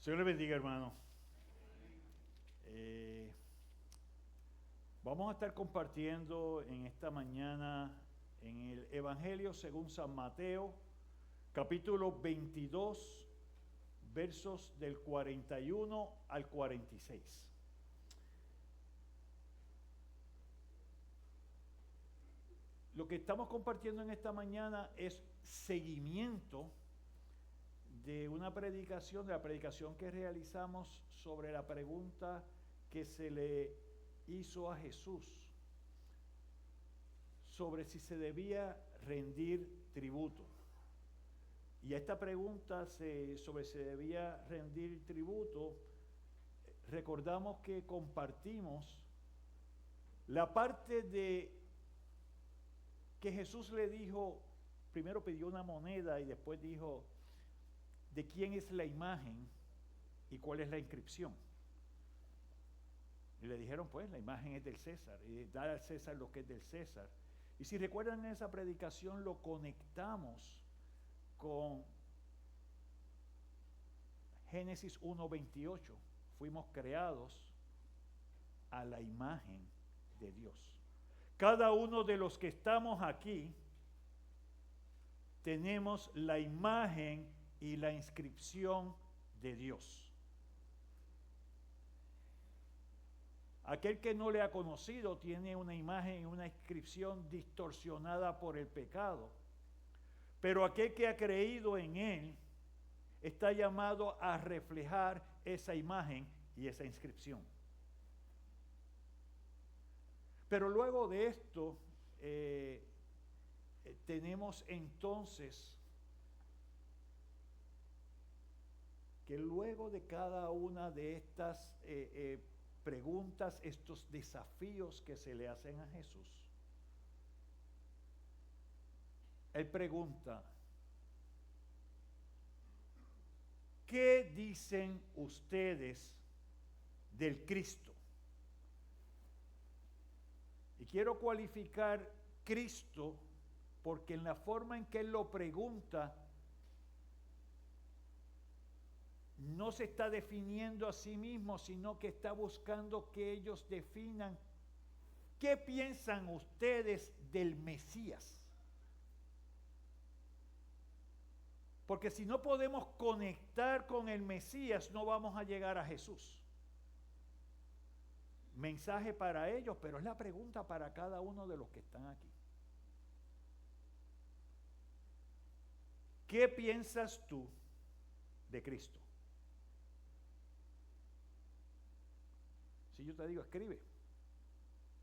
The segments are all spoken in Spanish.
Señor le bendiga, hermano. Vamos a estar compartiendo en esta mañana en el Evangelio según San Mateo, capítulo 22, versos del 41 al 46. Lo que estamos compartiendo en esta mañana es seguimiento de una predicación, de la predicación que realizamos sobre la pregunta que se le hizo a Jesús sobre si se debía rendir tributo. Y a esta pregunta sobre si se debía rendir tributo, recordamos que compartimos la parte de que Jesús le dijo, primero pidió una moneda y después dijo, ¿de quién es la imagen y cuál es la inscripción? Y le dijeron, pues, la imagen es del César, y dar al César lo que es del César. Y si recuerdan esa predicación, lo conectamos con Génesis 1:28. Fuimos creados a la imagen de Dios. Cada uno de los que estamos aquí tenemos la imagen y la inscripción de Dios. Aquel que no le ha conocido tiene una imagen y una inscripción distorsionada por el pecado, pero aquel que ha creído en él está llamado a reflejar esa imagen y esa inscripción. Pero luego de esto tenemos entonces que luego de cada una de estas preguntas, estos desafíos que se le hacen a Jesús, Él pregunta, ¿qué dicen ustedes del Cristo? Y quiero cualificar Cristo porque en la forma en que Él lo pregunta, no se está definiendo a sí mismo, sino que está buscando que ellos definan qué piensan ustedes del Mesías. Porque si no podemos conectar con el Mesías, no vamos a llegar a Jesús. Mensaje para ellos, pero es la pregunta para cada uno de los que están aquí. ¿Qué piensas tú de Cristo? Si yo te digo, escribe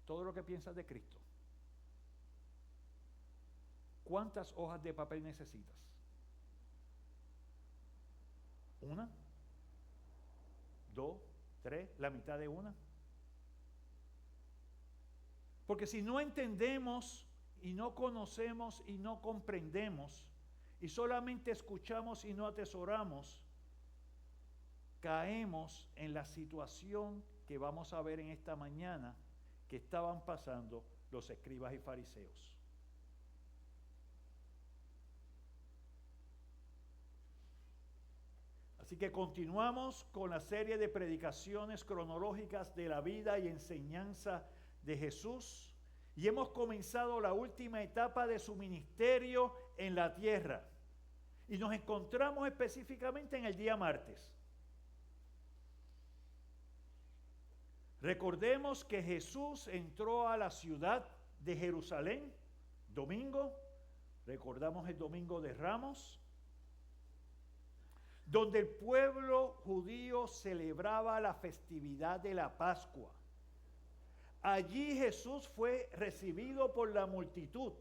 todo lo que piensas de Cristo. ¿Cuántas hojas de papel necesitas? ¿Una? ¿Dos? ¿Tres? ¿La mitad de una? Porque si no entendemos y no conocemos y no comprendemos y solamente escuchamos y no atesoramos, caemos en la situación que vamos a ver en esta mañana que estaban pasando los escribas y fariseos. Así que continuamos con la serie de predicaciones cronológicas de la vida y enseñanza de Jesús y hemos comenzado la última etapa de su ministerio en la tierra y nos encontramos específicamente en el día martes. Recordemos que Jesús entró a la ciudad de Jerusalén domingo, recordamos el domingo de Ramos, donde el pueblo judío celebraba la festividad de la Pascua. Allí Jesús fue recibido por la multitud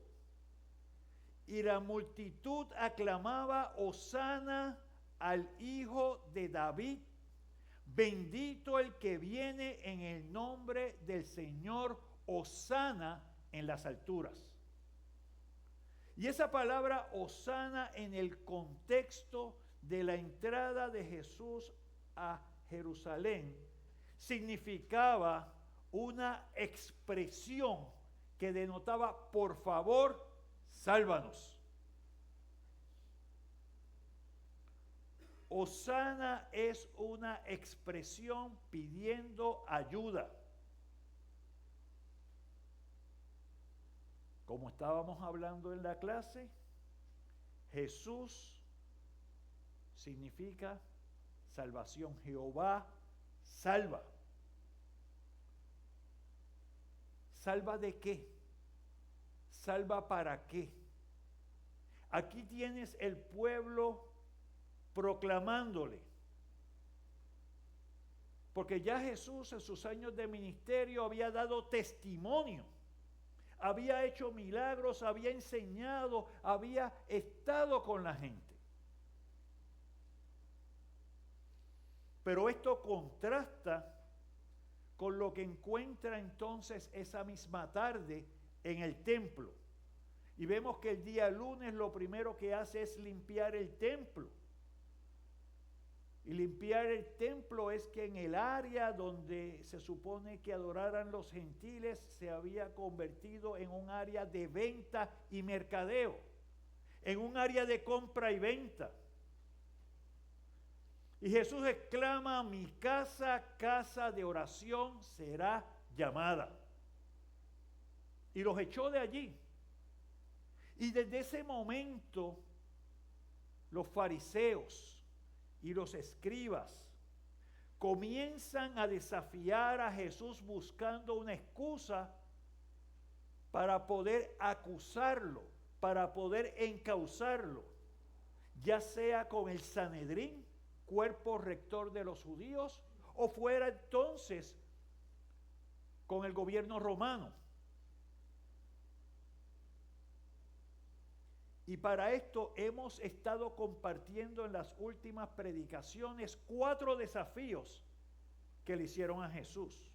y la multitud aclamaba Hosana al Hijo de David, bendito el que viene en el nombre del Señor, Hosana en las alturas. Y esa palabra Hosana en el contexto de la entrada de Jesús a Jerusalén significaba una expresión que denotaba, por favor, sálvanos. Hosana es una expresión pidiendo ayuda. Como estábamos hablando en la clase, Jesús significa salvación. Jehová salva. ¿Salva de qué? ¿Salva para qué? Aquí tienes el pueblo proclamándole. Porque ya Jesús en sus años de ministerio había dado testimonio, había hecho milagros, había enseñado, había estado con la gente. Pero esto contrasta con lo que encuentra entonces esa misma tarde en el templo. Y vemos que el día lunes lo primero que hace es limpiar el templo. Y limpiar el templo es que en el área donde se supone que adoraran los gentiles se había convertido en un área de venta y mercadeo, en un área de compra y venta. Y Jesús exclama: mi casa, casa de oración será llamada. Y los echó de allí. Y desde ese momento los fariseos y los escribas comienzan a desafiar a Jesús buscando una excusa para poder acusarlo, para poder encauzarlo, ya sea con el Sanedrín, cuerpo rector de los judíos, o fuera entonces con el gobierno romano. Y para esto hemos estado compartiendo en las últimas predicaciones 4 desafíos que le hicieron a Jesús.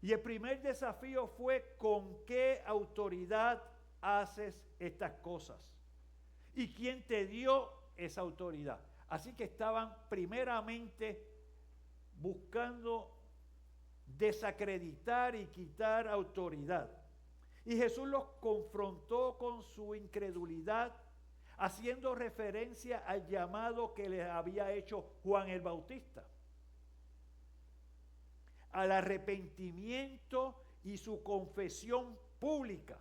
Y el primer desafío fue: ¿con qué autoridad haces estas cosas? ¿Y quién te dio esa autoridad? Así que estaban primeramente buscando desacreditar y quitar autoridad. Y Jesús los confrontó con su incredulidad, haciendo referencia al llamado que les había hecho Juan el Bautista, al arrepentimiento y su confesión pública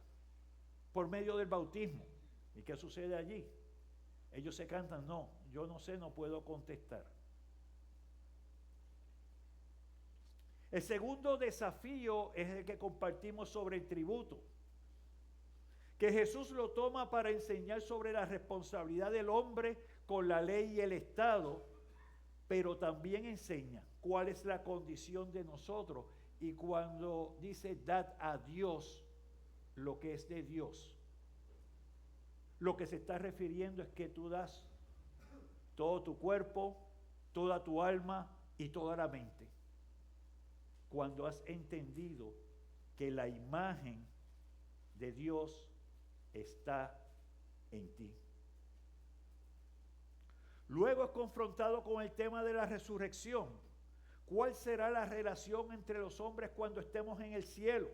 por medio del bautismo. ¿Y qué sucede allí? Ellos se cantan: no, yo no sé, no puedo contestar. El segundo desafío es el que compartimos sobre el tributo, que Jesús lo toma para enseñar sobre la responsabilidad del hombre con la ley y el Estado, pero también enseña cuál es la condición de nosotros. Y cuando dice dad a Dios lo que es de Dios, lo que se está refiriendo es que tú das todo tu cuerpo, toda tu alma y toda la mente, cuando has entendido que la imagen de Dios está en ti. Luego es confrontado con el tema de la resurrección. ¿Cuál será la relación entre los hombres cuando estemos en el cielo?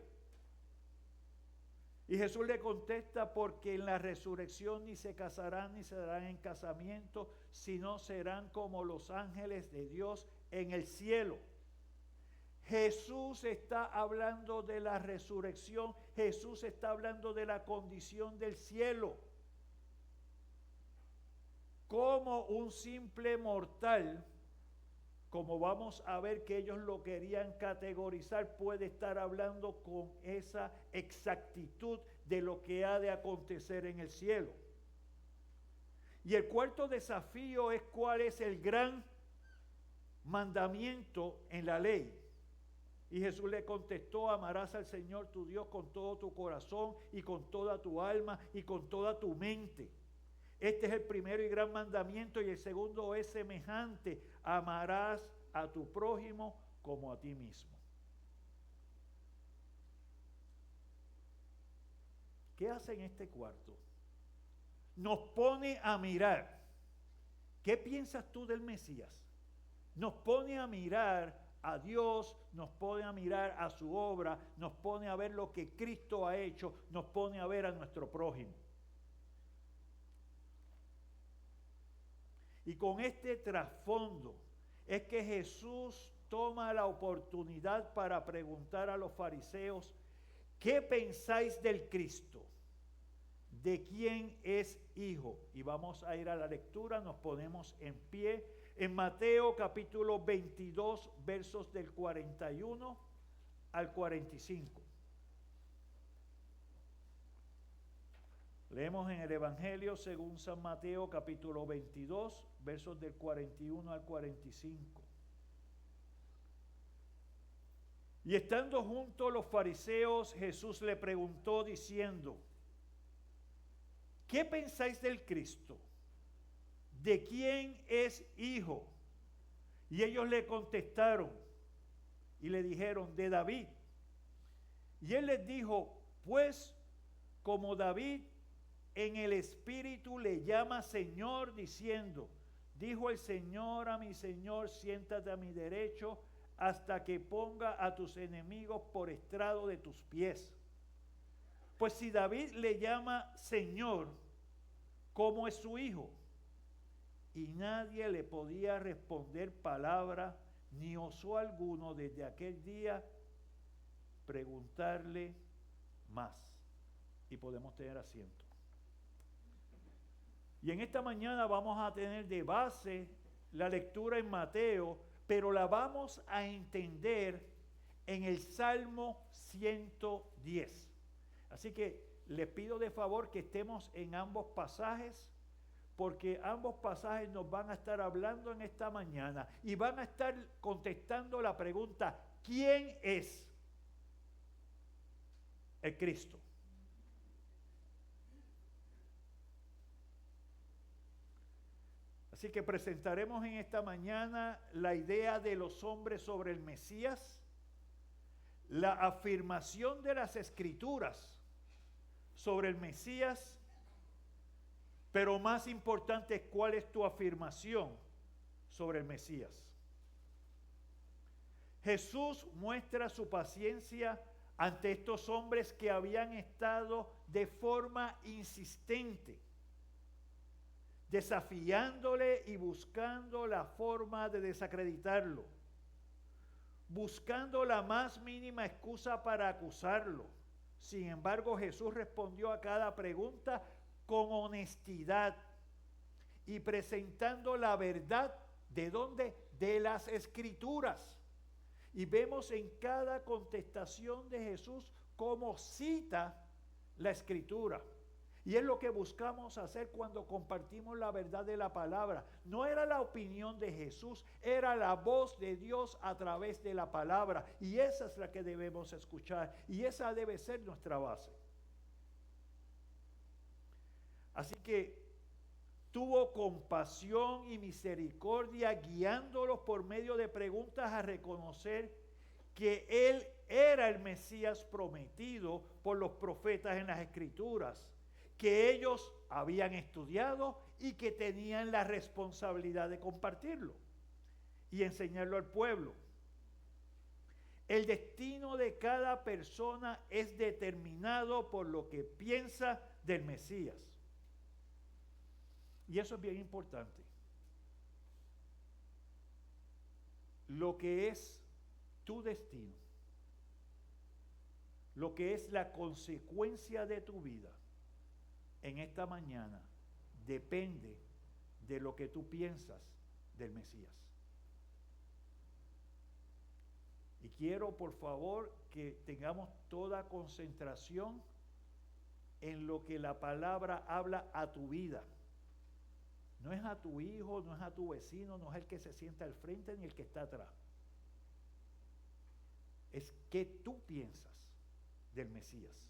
Y Jesús le contesta: porque en la resurrección ni se casarán ni se darán en casamiento, sino serán como los ángeles de Dios en el cielo. Jesús está hablando de la resurrección. Jesús está hablando de la condición del cielo. Como un simple mortal, como vamos a ver que ellos lo querían categorizar, puede estar hablando con esa exactitud de lo que ha de acontecer en el cielo. Y el cuarto desafío es: ¿cuál es el gran mandamiento en la ley? Y Jesús le contestó: amarás al Señor tu Dios con todo tu corazón y con toda tu alma y con toda tu mente. Este es el primero y gran mandamiento, y el segundo es semejante: amarás a tu prójimo como a ti mismo. ¿Qué hace en este cuarto? Nos pone a mirar. ¿Qué piensas tú del Mesías? Nos pone a mirar a Dios, nos pone a mirar a su obra, nos pone a ver lo que Cristo ha hecho, nos pone a ver a nuestro prójimo. Y con este trasfondo es que Jesús toma la oportunidad para preguntar a los fariseos, ¿qué pensáis del Cristo? ¿De quién es hijo? Y vamos a ir a la lectura, nos ponemos en pie en Mateo capítulo 22, versos del 41 al 45. Leemos en el Evangelio según San Mateo capítulo 22, versos del 41 al 45. Y estando juntos los fariseos, Jesús le preguntó diciendo, ¿qué pensáis del Cristo? ¿De quién es hijo? Y ellos le contestaron y le dijeron, de David. Y él les dijo, pues como David en el Espíritu le llama Señor, diciendo, dijo el Señor a mi Señor, siéntate a mi derecho hasta que ponga a tus enemigos por estrado de tus pies. Pues si David le llama Señor, ¿cómo es su hijo? Y nadie le podía responder palabra, ni osó alguno desde aquel día preguntarle más. Y podemos tener asiento. Y en esta mañana vamos a tener de base la lectura en Mateo, pero la vamos a entender en el Salmo 110. Así que les pido de favor que estemos en ambos pasajes, porque ambos pasajes nos van a estar hablando en esta mañana y van a estar contestando la pregunta, ¿quién es el Cristo? Así que presentaremos en esta mañana la idea de los hombres sobre el Mesías, la afirmación de las Escrituras sobre el Mesías, pero más importante es cuál es tu afirmación sobre el Mesías. Jesús muestra su paciencia ante estos hombres que habían estado de forma insistente desafiándole y buscando la forma de desacreditarlo, buscando la más mínima excusa para acusarlo. Sin embargo, Jesús respondió a cada pregunta con honestidad y presentando la verdad, ¿de dónde? De las Escrituras. Y vemos en cada contestación de Jesús cómo cita la Escritura. Y es lo que buscamos hacer cuando compartimos la verdad de la palabra. No era la opinión de Jesús, era la voz de Dios a través de la palabra. Y esa es la que debemos escuchar. Y esa debe ser nuestra base. Así que tuvo compasión y misericordia, guiándolos por medio de preguntas a reconocer que Él era el Mesías prometido por los profetas en las Escrituras, que ellos habían estudiado y que tenían la responsabilidad de compartirlo y enseñarlo al pueblo. El destino de cada persona es determinado por lo que piensa del Mesías. Y eso es bien importante. Lo que es tu destino, lo que es la consecuencia de tu vida, en esta mañana depende de lo que tú piensas del Mesías. Y quiero, por favor, que tengamos toda concentración en lo que la palabra habla a tu vida. No es a tu hijo, no es a tu vecino, no es el que se sienta al frente ni el que está atrás. Es qué tú piensas del Mesías.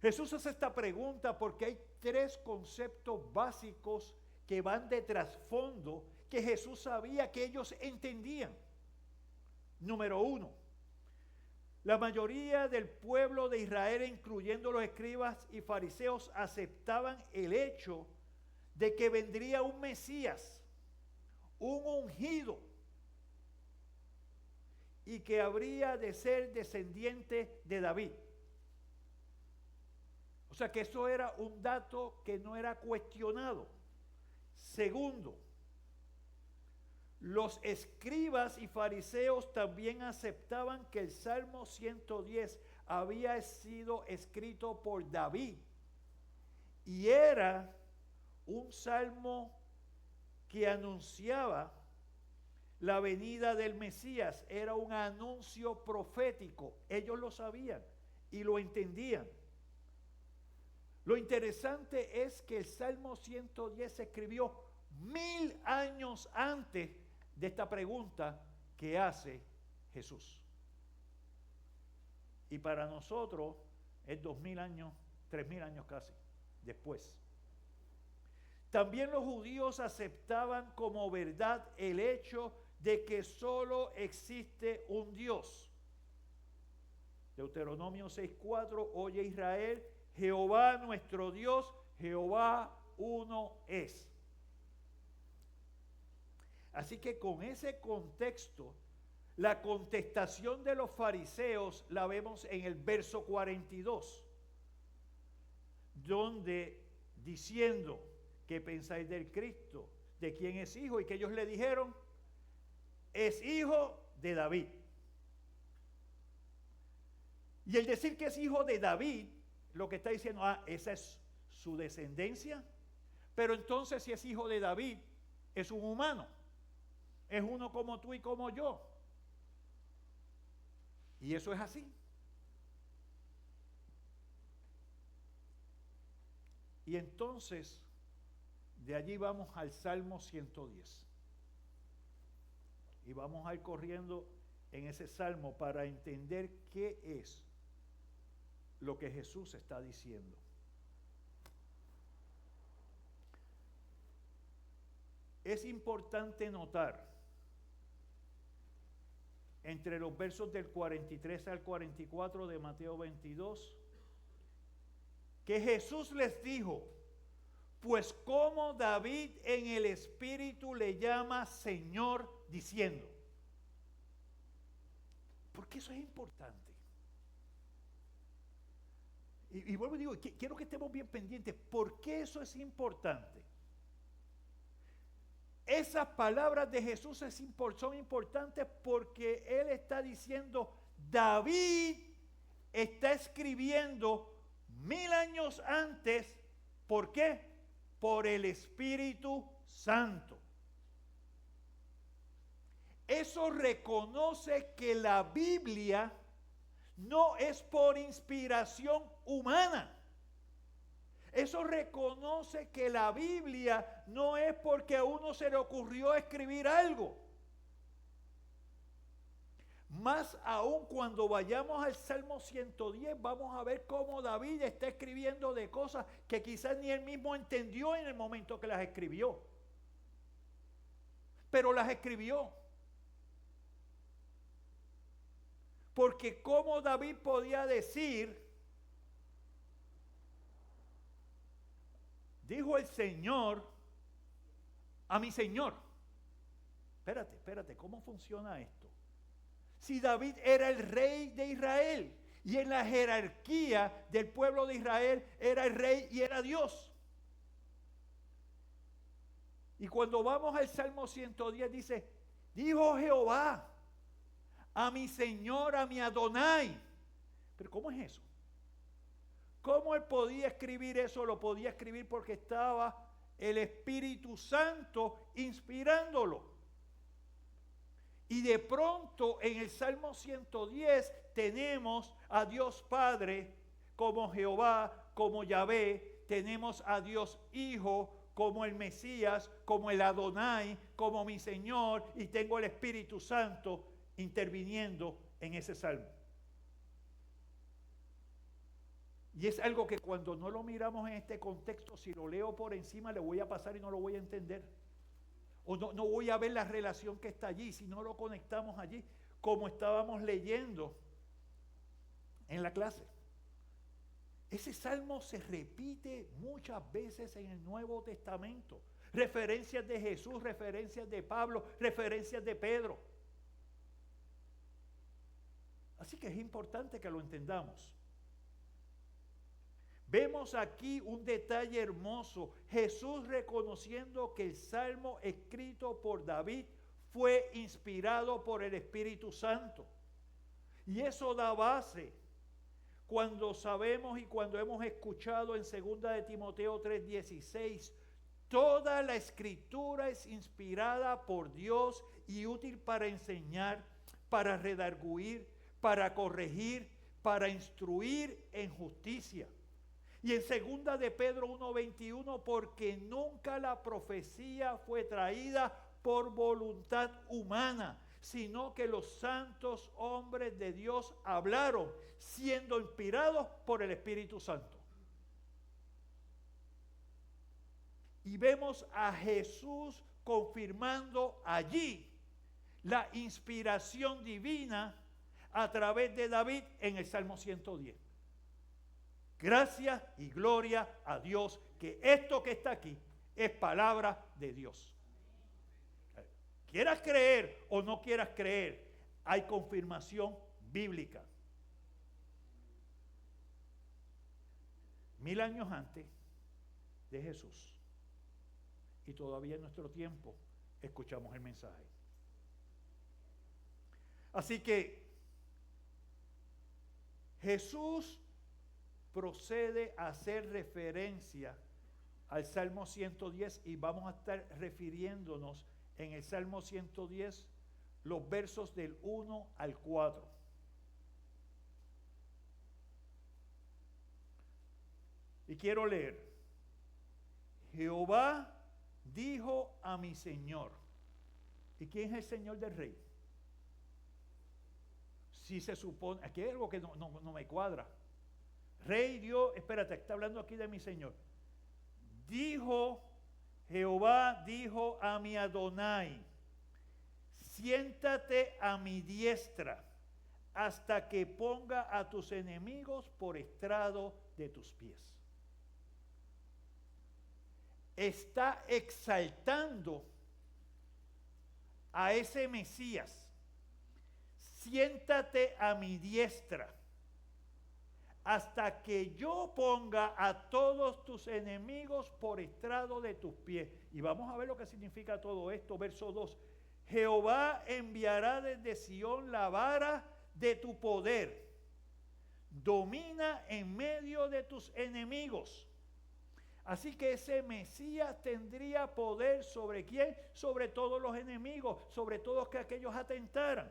Jesús hace esta pregunta porque hay tres conceptos básicos que van de trasfondo que Jesús sabía que ellos entendían. Número uno, la mayoría del pueblo de Israel, incluyendo los escribas y fariseos, aceptaban el hecho de que vendría un Mesías, un ungido, y que habría de ser descendiente de David. O sea que eso era un dato que no era cuestionado. Segundo, los escribas y fariseos también aceptaban que el Salmo 110 había sido escrito por David y era un salmo que anunciaba la venida del Mesías, era un anuncio profético. Ellos lo sabían y lo entendían. Lo interesante es que el Salmo 110 se escribió 1000 años antes de esta pregunta que hace Jesús. Y para nosotros es 2000 años, 3000 años casi después. También los judíos aceptaban como verdad el hecho de que solo existe un Dios. Deuteronomio 6:4, oye Israel, Jehová nuestro Dios, Jehová uno es. Así que con ese contexto, la contestación de los fariseos la vemos en el verso 42, donde diciendo, ¿qué pensáis del Cristo? ¿De quién es hijo? Y que ellos le dijeron, es hijo de David. Y el decir que es hijo de David, lo que está diciendo, esa es su descendencia. Pero entonces si es hijo de David, es un humano. Es uno como tú y como yo. Y eso es así. Y entonces, de allí vamos al Salmo 110. Y vamos a ir corriendo en ese salmo para entender qué es lo que Jesús está diciendo. Es importante notar entre los versos del 43 al 44 de Mateo 22 que Jesús les dijo, pues como David en el Espíritu le llama Señor diciendo. Porque eso es importante. Y vuelvo y digo, quiero que estemos bien pendientes. ¿Por qué eso es importante? Esas palabras de Jesús son importantes porque Él está diciendo, David está escribiendo 1000 años antes. ¿Por qué? Por el Espíritu Santo. Eso reconoce que la Biblia no es por inspiración humana. Eso reconoce que la Biblia no es porque a uno se le ocurrió escribir algo. Más aún cuando vayamos al Salmo 110 vamos a ver cómo David está escribiendo de cosas que quizás ni él mismo entendió en el momento que las escribió. Pero las escribió. Porque como David podía decir, dijo el Señor a mi Señor. Espérate, ¿cómo funciona esto? Si David era el rey de Israel y en la jerarquía del pueblo de Israel era el rey y era Dios. Y cuando vamos al Salmo 110 dice, dijo Jehová a mi Señor, a mi Adonai. Pero ¿cómo es eso? ¿Cómo él podía escribir eso? Lo podía escribir porque estaba el Espíritu Santo inspirándolo. Y de pronto en el Salmo 110 tenemos a Dios Padre como Jehová, como Yahvé. Tenemos a Dios Hijo como el Mesías, como el Adonai, como mi Señor. Y tengo el Espíritu Santo interviniendo en ese salmo. Y es algo que cuando no lo miramos en este contexto, si lo leo por encima, le voy a pasar y no lo voy a entender. O no voy a ver la relación que está allí, si no lo conectamos allí, como estábamos leyendo en la clase. Ese salmo se repite muchas veces en el Nuevo Testamento. Referencias de Jesús, referencias de Pablo, referencias de Pedro. Así que es importante que lo entendamos. Vemos aquí un detalle hermoso. Jesús reconociendo que el salmo escrito por David fue inspirado por el Espíritu Santo. Y eso da base cuando sabemos y cuando hemos escuchado en 2 de Timoteo 3:16, toda la escritura es inspirada por Dios y útil para enseñar, para redarguir, para corregir, para instruir en justicia. Y en 2 de Pedro 1:21, porque nunca la profecía fue traída por voluntad humana, sino que los santos hombres de Dios hablaron, siendo inspirados por el Espíritu Santo. Y vemos a Jesús confirmando allí la inspiración divina a través de David en el Salmo 110. Gracias y gloria a Dios que esto que está aquí es palabra de Dios. Quieras creer o no quieras creer, hay confirmación bíblica. 1000 años antes de Jesús, y todavía en nuestro tiempo escuchamos el mensaje. Así que Jesús procede a hacer referencia al Salmo 110 y vamos a estar refiriéndonos en el Salmo 110 los versos del 1 al 4. Y quiero leer: Jehová dijo a mi Señor. ¿Y quién es el Señor del Rey? Si se supone, aquí hay algo que no me cuadra. Rey Dios, espérate, está hablando aquí de mi Señor. Jehová dijo a mi Adonai: siéntate a mi diestra hasta que ponga a tus enemigos por estrado de tus pies. Está exaltando a ese Mesías. Siéntate a mi diestra hasta que yo ponga a todos tus enemigos por estrado de tus pies. Y vamos a ver lo que significa todo esto. Verso 2. Jehová enviará desde Sión la vara de tu poder. Domina en medio de tus enemigos. Así que ese Mesías tendría poder ¿sobre quién? Sobre todos los enemigos, sobre todos que aquellos atentaran.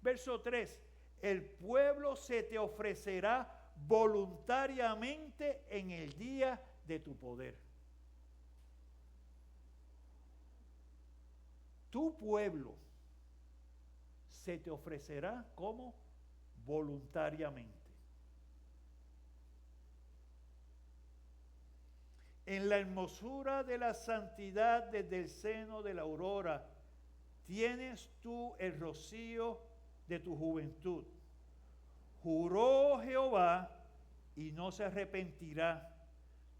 Verso 3. El pueblo se te ofrecerá voluntariamente en el día de tu poder. Tu pueblo se te ofrecerá como voluntariamente. En la hermosura de la santidad desde el seno de la aurora, tienes tú el rocío de tu juventud. Juró Jehová y no se arrepentirá.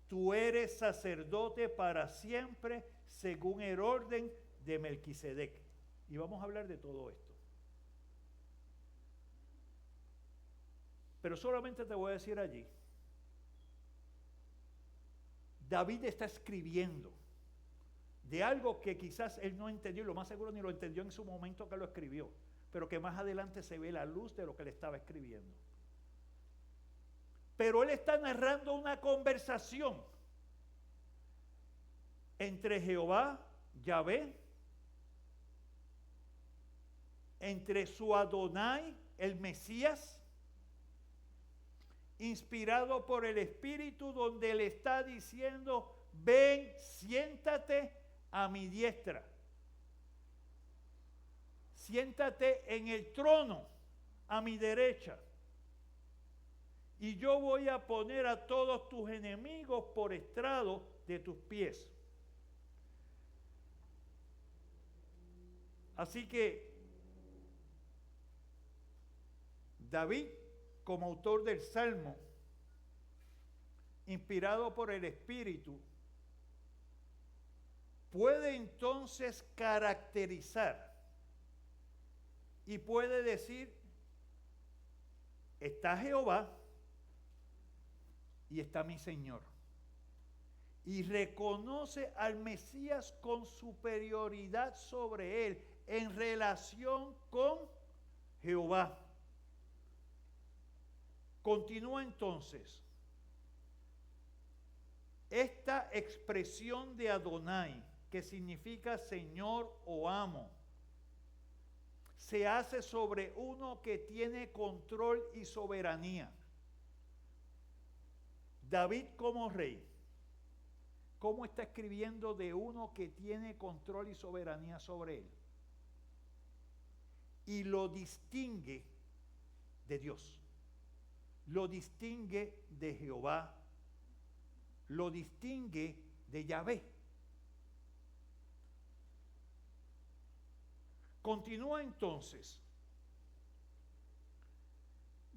Tú eres sacerdote para siempre según el orden de Melquisedec. Y vamos a hablar de todo esto. Pero solamente te voy a decir allí. David está escribiendo de algo que quizás él no entendió, y lo más seguro ni lo entendió en su momento que lo escribió, pero que más adelante se ve la luz de lo que le estaba escribiendo. Pero él está narrando una conversación entre Jehová, Yahvé, entre su Adonai, el Mesías, inspirado por el Espíritu, donde le está diciendo: ven, siéntate a mi diestra. Siéntate en el trono a mi derecha. Y yo voy a poner a todos tus enemigos por estrado de tus pies. Así que David, como autor del Salmo, inspirado por el Espíritu, puede entonces caracterizar y puede decir: está Jehová y está mi Señor. Y reconoce al Mesías con superioridad sobre él en relación con Jehová. Continúa entonces. Esta expresión de Adonai, que significa Señor o amo, se hace sobre uno que tiene control y soberanía. David como rey, ¿cómo está escribiendo de uno que tiene control y soberanía sobre él? Y lo distingue de Dios, lo distingue de Jehová, lo distingue de Yahvé. Continúa entonces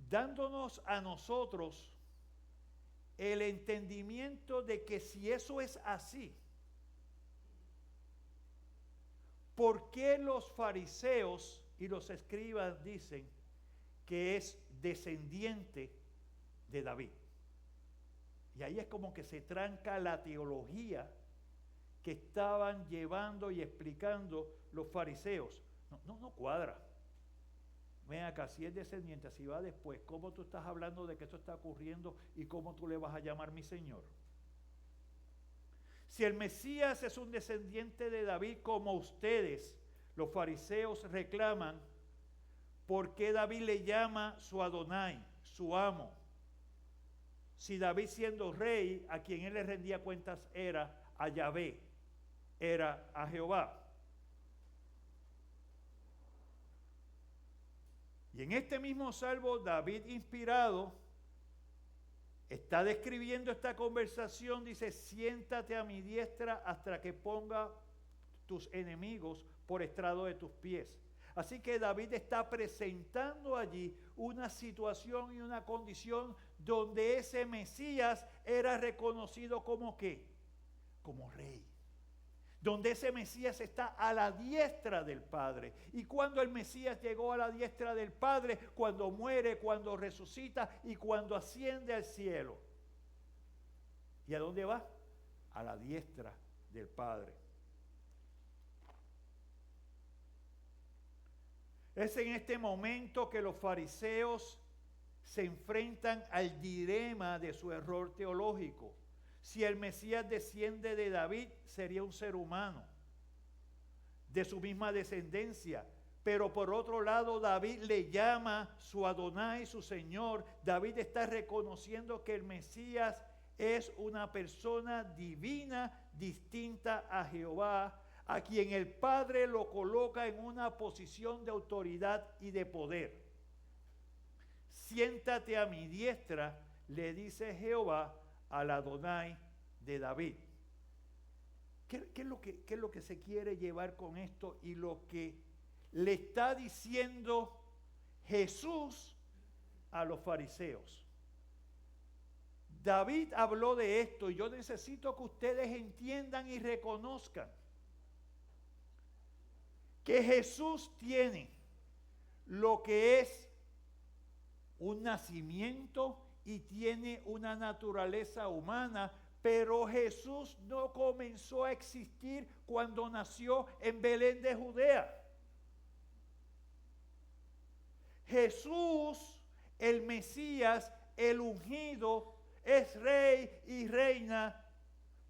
dándonos a nosotros el entendimiento de que si eso es así, ¿por qué los fariseos y los escribas dicen que es descendiente de David? Y ahí es como que se tranca la teología que estaban llevando y explicando los fariseos. No cuadra. Ven acá, si es descendiente, si va después, ¿cómo tú estás hablando de que esto está ocurriendo y cómo tú le vas a llamar mi Señor? Si el Mesías es un descendiente de David como ustedes, los fariseos reclaman, ¿por qué David le llama su Adonai, su amo? Si David siendo rey, a quien él le rendía cuentas era a Yahvé, era a Jehová. Y en este mismo salmo, David inspirado está describiendo esta conversación, dice, siéntate a mi diestra hasta que ponga tus enemigos por estrado de tus pies. Así que David está presentando allí una situación y una condición donde ese Mesías era reconocido como ¿qué? Como rey. Donde ese Mesías está a la diestra del Padre. Y cuando el Mesías llegó a la diestra del Padre, cuando muere, cuando resucita y cuando asciende al cielo. ¿Y a dónde va? A la diestra del Padre. Es en este momento que los fariseos se enfrentan al dilema de su error teológico. Si el Mesías desciende de David, sería un ser humano de su misma descendencia. Pero por otro lado, David le llama su Adonai, su Señor. David está reconociendo que el Mesías es una persona divina, distinta a Jehová, a quien el Padre lo coloca en una posición de autoridad y de poder. Siéntate a mi diestra, le dice Jehová al Adonai de David. ¿Qué es lo que se quiere llevar con esto y lo que le está diciendo Jesús a los fariseos? David habló de esto y yo necesito que ustedes entiendan y reconozcan que Jesús tiene lo que es un nacimiento y tiene una naturaleza humana, pero Jesús no comenzó a existir cuando nació en Belén de Judea. Jesús, el Mesías, el ungido, es rey y reina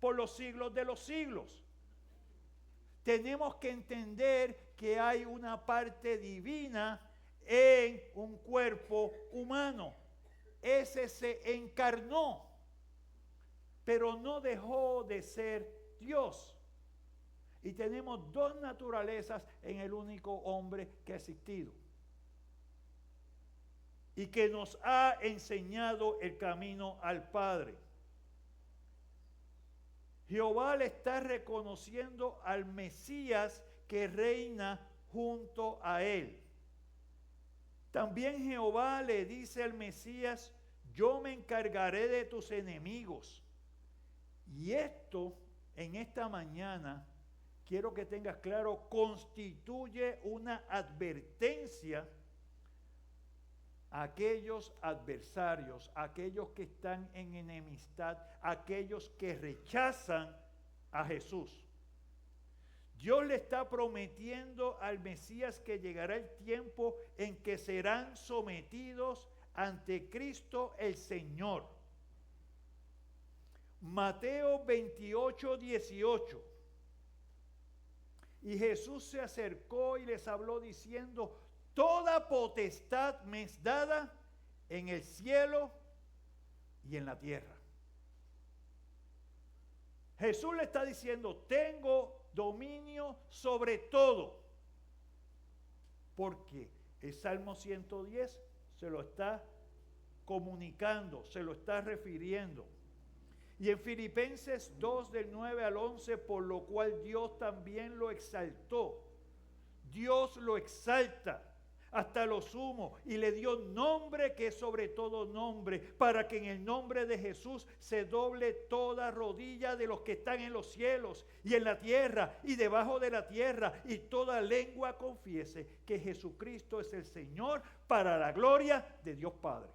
por los siglos de los siglos. Tenemos que entender que hay una parte divina en un cuerpo humano. Ese se encarnó, pero no dejó de ser Dios. Y tenemos dos naturalezas en el único hombre que ha existido. Y que nos ha enseñado el camino al Padre. Jehová le está reconociendo al Mesías que reina junto a él. También Jehová le dice al Mesías, yo me encargaré de tus enemigos. Y esto, en esta mañana, quiero que tengas claro, constituye una advertencia aquellos adversarios, aquellos que están en enemistad, aquellos que rechazan a Jesús. Dios le está prometiendo al Mesías que llegará el tiempo en que serán sometidos ante Cristo el Señor. Mateo 28, 18. Y Jesús se acercó y les habló diciendo: toda potestad me es dada en el cielo y en la tierra. Jesús le está diciendo: tengo dominio sobre todo. Porque el Salmo 110 se lo está comunicando, se lo está refiriendo. Y en Filipenses 2 del 9 al 11, por lo cual Dios también lo exaltó. Dios lo exalta hasta lo sumo y le dio nombre que es sobre todo nombre, para que en el nombre de Jesús se doble toda rodilla de los que están en los cielos y en la tierra y debajo de la tierra, y toda lengua confiese que Jesucristo es el Señor, para la gloria de Dios Padre.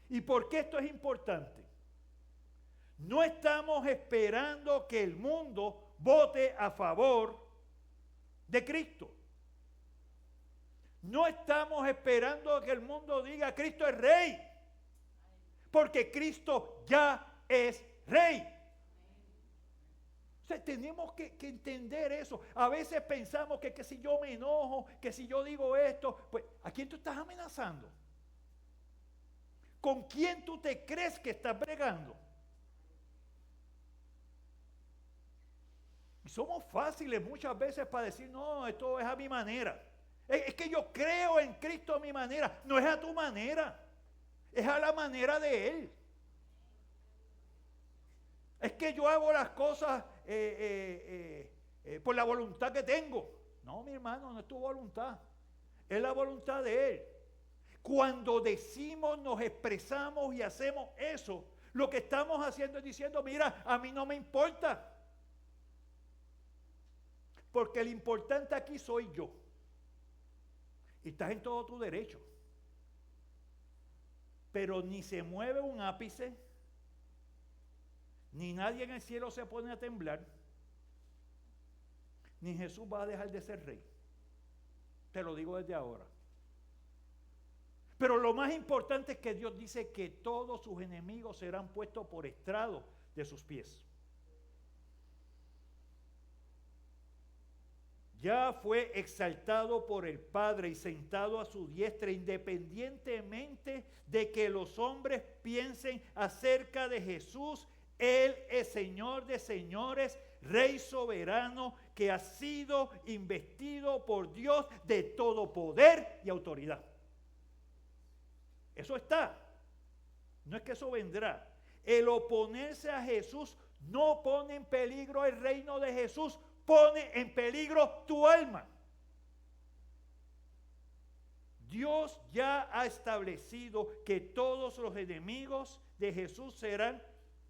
¿Y por qué esto es importante? No estamos esperando que el mundo vote a favor de Cristo. No estamos esperando que el mundo diga: Cristo es rey, porque Cristo ya es rey. O sea, tenemos que entender eso. A veces pensamos que si yo me enojo, que si yo digo esto, pues ¿a quién tú estás amenazando? ¿Con quién tú te crees que estás bregando? Y somos fáciles muchas veces para decir: no, esto es a mi manera. Es que yo creo en Cristo a mi manera. No es a tu manera, es a la manera de Él. Es que yo hago las cosas por la voluntad que tengo. No, mi hermano, no es tu voluntad, es la voluntad de Él. Cuando decimos, nos expresamos y hacemos eso, lo que estamos haciendo es diciendo: mira, a mí no me importa, porque el importante aquí soy yo. Y estás en todo tu derecho. Pero ni se mueve un ápice, ni nadie en el cielo se pone a temblar, ni Jesús va a dejar de ser rey. Te lo digo desde ahora. Pero lo más importante es que Dios dice que todos sus enemigos serán puestos por estrado de sus pies. Ya fue exaltado por el Padre y sentado a su diestra, independientemente de que los hombres piensen acerca de Jesús. Él es Señor de señores, Rey soberano, que ha sido investido por Dios de todo poder y autoridad. Eso está. No es que eso vendrá. El oponerse a Jesús no pone en peligro el reino de Jesús, pone en peligro tu alma. Dios ya ha establecido que todos los enemigos de Jesús serán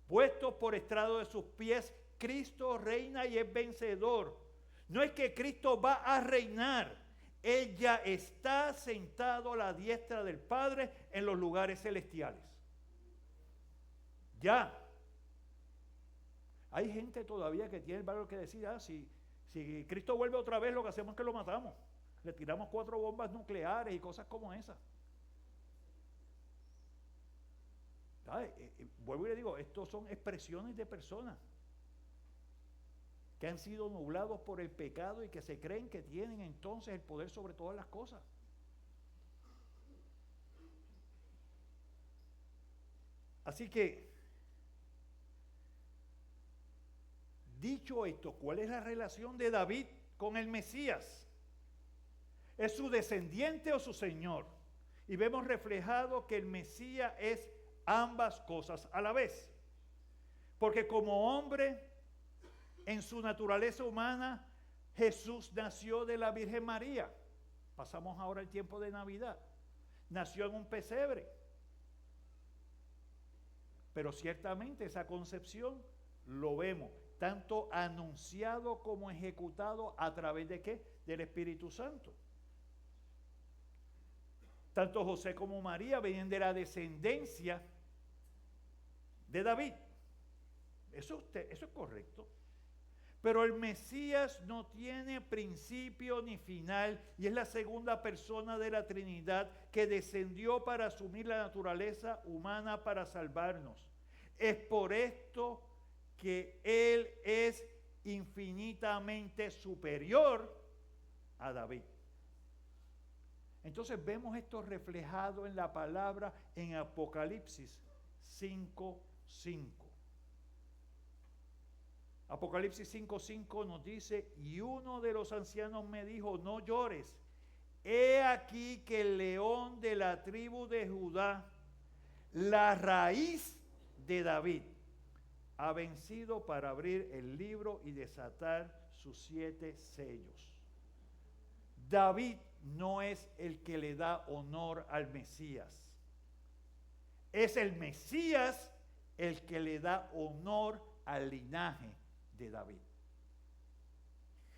puestos por estrado de sus pies. Cristo reina y es vencedor. No es que Cristo va a reinar, Él ya está sentado a la diestra del Padre en los lugares celestiales. Ya. Hay gente todavía que tiene el valor que decir: si Cristo vuelve otra vez, lo que hacemos es que lo matamos. Le tiramos 4 bombas nucleares y cosas como esas. Vuelvo y le digo, estos son expresiones de personas que han sido nublados por el pecado y que se creen que tienen entonces el poder sobre todas las cosas. Así que, dicho esto, ¿cuál es la relación de David con el Mesías? ¿Es su descendiente o su señor? Y vemos reflejado que el Mesías es ambas cosas a la vez. Porque como hombre, en su naturaleza humana, Jesús nació de la Virgen María. Pasamos ahora el tiempo de Navidad. Nació en un pesebre. Pero ciertamente esa concepción lo vemos tanto anunciado como ejecutado a través de ¿qué? Del Espíritu Santo. Tanto José como María venían de la descendencia de David. Eso es correcto. Pero el Mesías no tiene principio ni final y es la segunda persona de la Trinidad que descendió para asumir la naturaleza humana para salvarnos. Es por esto que Él es infinitamente superior a David. Entonces vemos esto reflejado en la palabra en Apocalipsis 5:5. Apocalipsis 5:5 nos dice, y uno de los ancianos me dijo, no llores, he aquí que el león de la tribu de Judá, la raíz de David, ha vencido para abrir el libro y desatar sus 7 sellos. David no es el que le da honor al Mesías. Es el Mesías el que le da honor al linaje de David.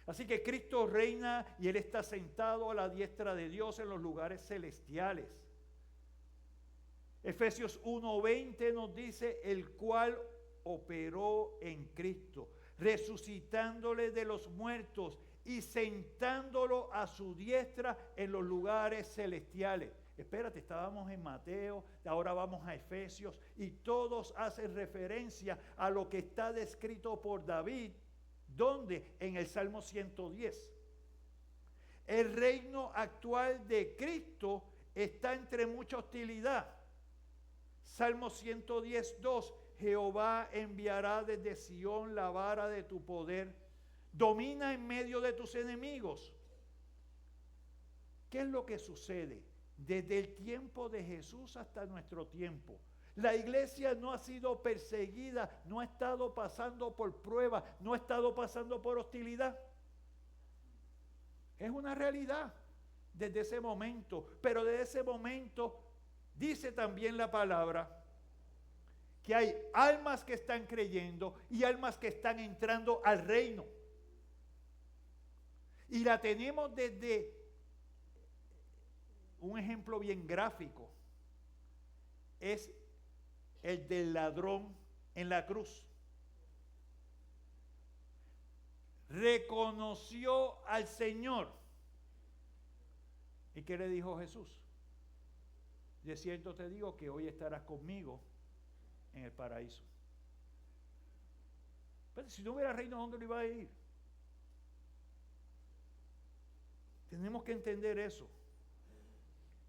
Así que Cristo reina y Él está sentado a la diestra de Dios en los lugares celestiales. Efesios 1:20 nos dice, el cual operó en Cristo, resucitándole de los muertos y sentándolo a su diestra en los lugares celestiales. Espérate, estábamos en Mateo, ahora vamos a Efesios, y todos hacen referencia a lo que está descrito por David, ¿dónde? En el Salmo 110. El reino actual de Cristo está entre mucha hostilidad. Salmo 110:2, Jehová enviará desde Sión la vara de tu poder, domina en medio de tus enemigos. ¿Qué es lo que sucede? Desde el tiempo de Jesús hasta nuestro tiempo, la iglesia no ha sido perseguida, no ha estado pasando por pruebas, no ha estado pasando por hostilidad. Es una realidad desde ese momento, pero desde ese momento dice también la palabra que hay almas que están creyendo y almas que están entrando al reino. Y la tenemos desde un ejemplo bien gráfico, es el del ladrón en la cruz. Reconoció al Señor. ¿Y qué le dijo Jesús? De cierto te digo que hoy estarás conmigo en el paraíso. Pero si no hubiera reino, ¿dónde lo iba a ir? Tenemos que entender eso.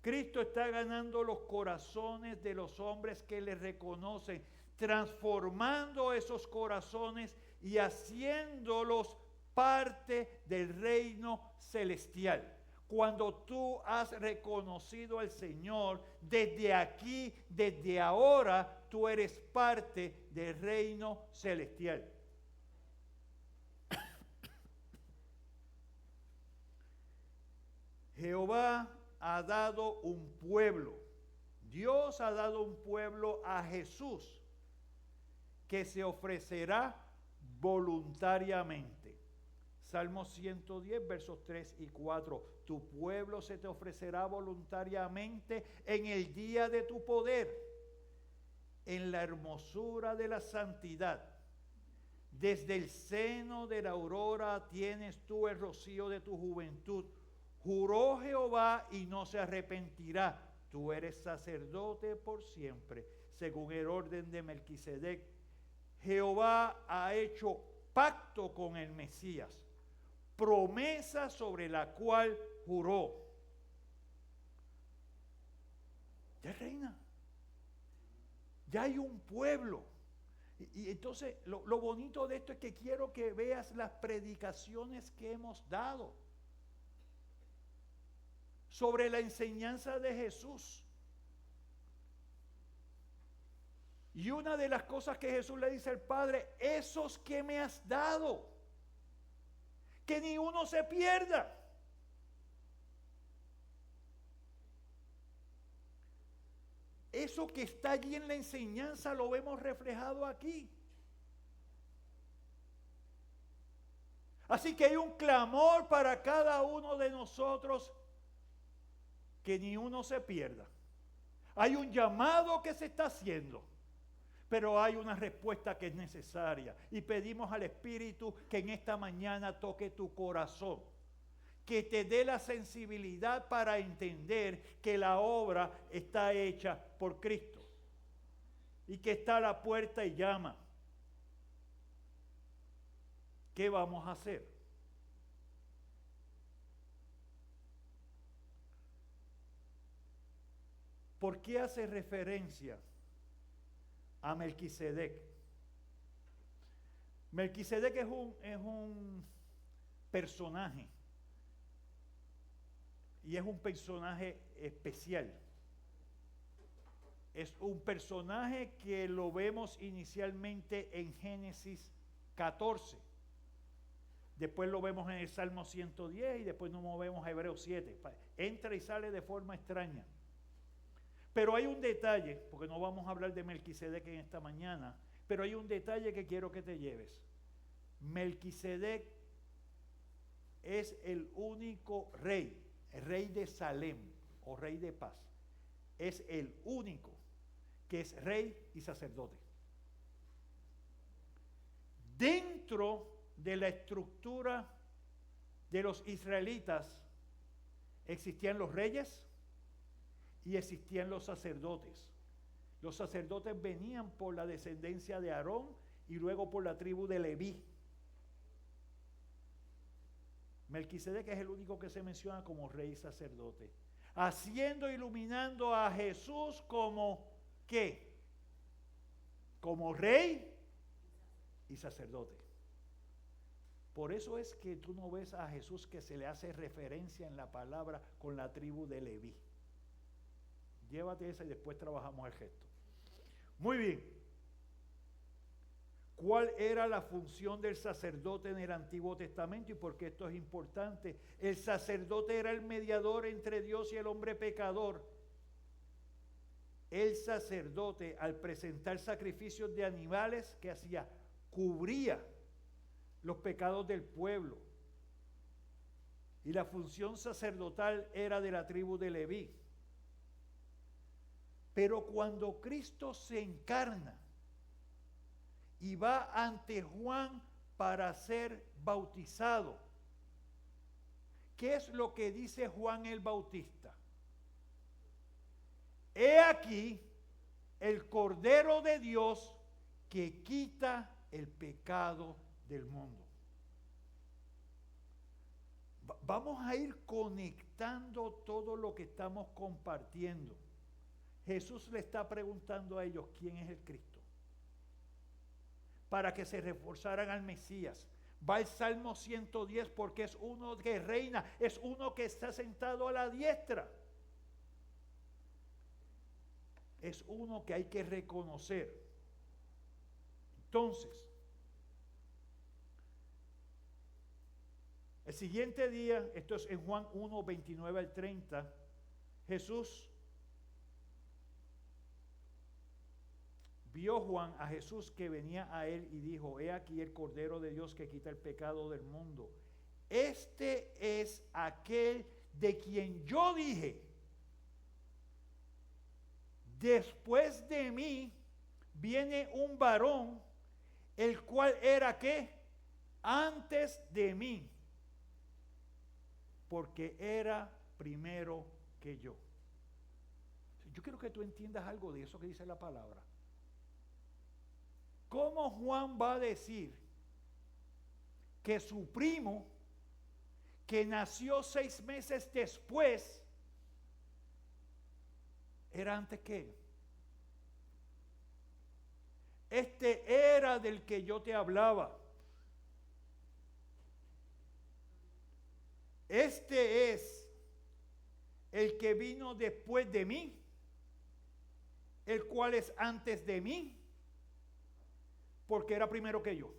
Cristo está ganando los corazones de los hombres que le reconocen, transformando esos corazones y haciéndolos parte del reino celestial. Cuando tú has reconocido al Señor, desde aquí, desde ahora, tú eres parte del reino celestial. Jehová ha dado un pueblo, Dios ha dado un pueblo a Jesús que se ofrecerá voluntariamente. Salmo 110, versos 3 y 4. Tu pueblo se te ofrecerá voluntariamente en el día de tu poder, en la hermosura de la santidad. Desde el seno de la aurora tienes tú el rocío de tu juventud. Juró Jehová y no se arrepentirá. Tú eres sacerdote por siempre, según el orden de Melquisedec. Jehová ha hecho pacto con el Mesías, promesa sobre la cual juró. Ya reina. Ya hay un pueblo. Y entonces lo bonito de esto es que quiero que veas las predicaciones que hemos dado sobre la enseñanza de Jesús. Y una de las cosas que Jesús le dice al Padre, esos que me has dado, que ni uno se pierda. Eso que está allí en la enseñanza lo vemos reflejado aquí. Así que hay un clamor para cada uno de nosotros que ni uno se pierda. Hay un llamado que se está haciendo, pero hay una respuesta que es necesaria. Y pedimos al Espíritu que en esta mañana toque tu corazón, que te dé la sensibilidad para entender que la obra está hecha por Cristo y que está a la puerta y llama. ¿Qué vamos a hacer? ¿Por qué hace referencia a Melquisedec? Melquisedec es un personaje, y es un personaje especial. Es un personaje que lo vemos inicialmente en Génesis 14. Después lo vemos en el Salmo 110 y después nos movemos a Hebreos 7. Entra y sale de forma extraña. Pero hay un detalle, porque no vamos a hablar de Melquisedec en esta mañana, pero hay un detalle que quiero que te lleves. Melquisedec es el único rey, el rey de Salem o rey de paz. Es el único que es rey y sacerdote. Dentro de la estructura de los israelitas existían los reyes y existían los sacerdotes. Los sacerdotes venían por la descendencia de Aarón y luego por la tribu de Leví. Melquisedec es el único que se menciona como rey y sacerdote, haciendo, iluminando a Jesús como ¿qué? Como rey y sacerdote. Por eso es que tú no ves a Jesús que se le hace referencia en la palabra con la tribu de Leví. Llévate esa y después trabajamos el gesto. Muy bien. ¿Cuál era la función del sacerdote en el Antiguo Testamento y por qué esto es importante? El sacerdote era el mediador entre Dios y el hombre pecador. El sacerdote, al presentar sacrificios de animales, ¿qué hacía? Cubría los pecados del pueblo. Y la función sacerdotal era de la tribu de Leví. Pero cuando Cristo se encarna y va ante Juan para ser bautizado, ¿qué es lo que dice Juan el Bautista? He aquí el Cordero de Dios que quita el pecado del mundo. Vamos a ir conectando todo lo que estamos compartiendo. Jesús le está preguntando a ellos quién es el Cristo, para que se reforzaran al Mesías. Va el Salmo 110 porque es uno que reina, es uno que está sentado a la diestra. Es uno que hay que reconocer. Entonces, el siguiente día, esto es en Juan 1, 29 al 30, Jesús vio Juan a Jesús que venía a él y dijo: he aquí el Cordero de Dios que quita el pecado del mundo. Este es aquel de quien yo dije: después de mí viene un varón, el cual era ¿qué? Antes de mí, porque era primero que yo. Yo quiero que tú entiendas algo de eso que dice la palabra. ¿Cómo Juan va a decir que su primo, que nació 6 meses después, era antes que él? Este era del que yo te hablaba. Este es el que vino después de mí, el cual es antes de mí, porque era primero que yo.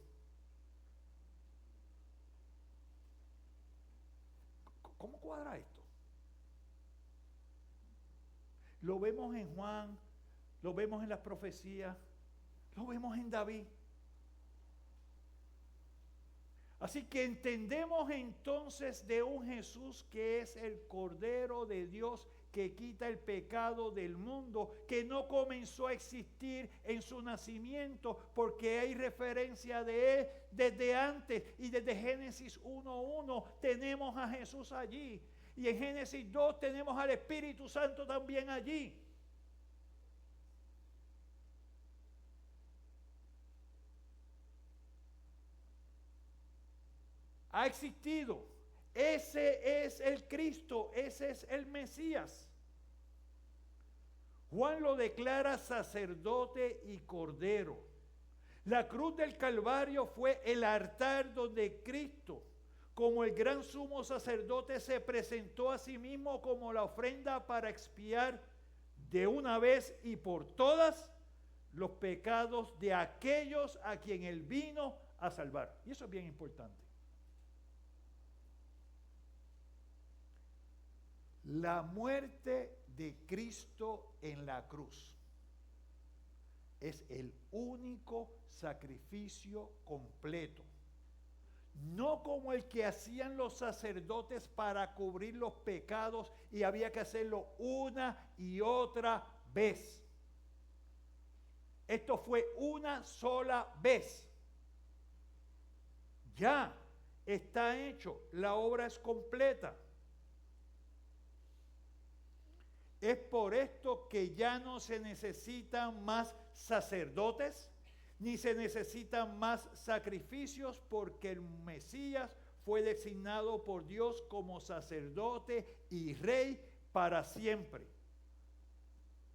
¿Cómo cuadra esto? Lo vemos en Juan, lo vemos en las profecías, lo vemos en David. Así que entendemos entonces de un Jesús que es el Cordero de Dios que quita el pecado del mundo, que no comenzó a existir en su nacimiento, porque hay referencia de él desde antes, y desde Génesis 1:1 tenemos a Jesús allí, y en Génesis 2 tenemos al Espíritu Santo también allí. Ha existido. Ese es el Cristo, ese es el Mesías. Juan lo declara sacerdote y cordero. La cruz del Calvario fue el altar donde Cristo, como el gran sumo sacerdote, se presentó a sí mismo como la ofrenda para expiar de una vez y por todas los pecados de aquellos a quien él vino a salvar. Y eso es bien importante. La muerte de Cristo en la cruz es el único sacrificio completo. No como el que hacían los sacerdotes para cubrir los pecados y había que hacerlo una y otra vez. Esto fue una sola vez. Ya está hecho, la obra es completa. Es por esto que ya no se necesitan más sacerdotes, ni se necesitan más sacrificios, porque el Mesías fue designado por Dios como sacerdote y rey para siempre,